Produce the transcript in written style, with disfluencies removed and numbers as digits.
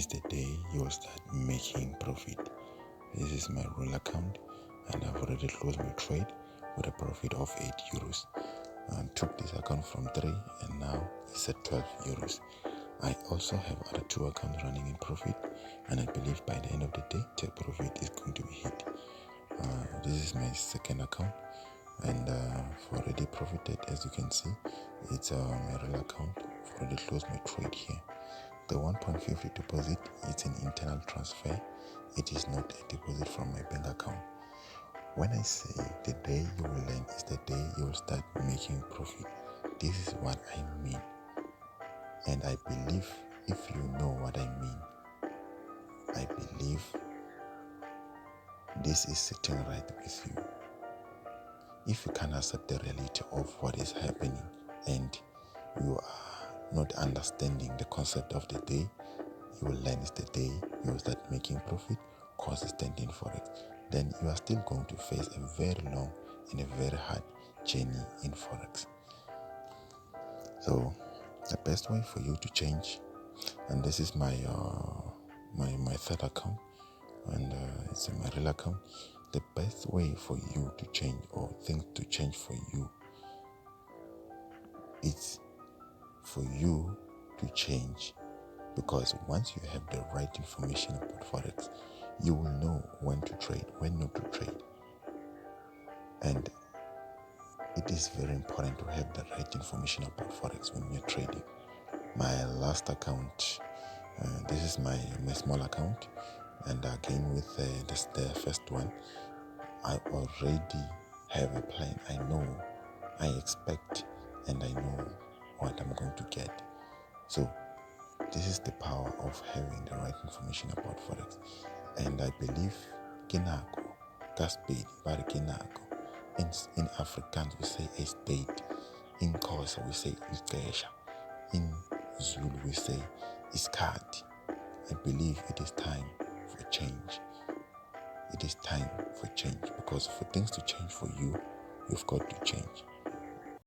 is the day you will start making profit. This is my real account, and I've already closed my trade with a profit of 8 euros. I took this account from 3 and now it's at 12 euros. I also have other 2 accounts running in profit, and I believe by the end of the day the profit is going to be hit. This is my second account, and I've already profited. As you can see, it's my real account. I've already closed my trade here. The 1.50 deposit is an internal transfer. It is not a deposit from my bank account. When I say the day you will learn is the day you will start making profit, this is what I mean. And I believe if you know what I mean, I believe this is sitting right with you. If you can accept the reality of what is happening and you are not understanding the concept of the day you will learn is the day you will start making profit consistent in Forex, then you are still going to face a very long and a very hard journey in Forex. So the best way for you to change, and this is my my third account, and it's my real account. The best way for you to change or things to change for you is for you to change, because once you have the right information about Forex, you will know when to trade, when not to trade. And it is very important to have the right information about Forex when you're trading. My last account, this is my small account, and again with the first one, I already have a plan. I know, I expect, and I know what I'm going to get. So this is the power of having the right information about Forex. And I believe Kinako, Gaspedi, Bari Kinako. In Afrikaans we say a spade. In Xhosa we say ixesha. In Zulu we say iskhathi. I believe it is time for change. It is time for change, because for things to change for you, you've got to change.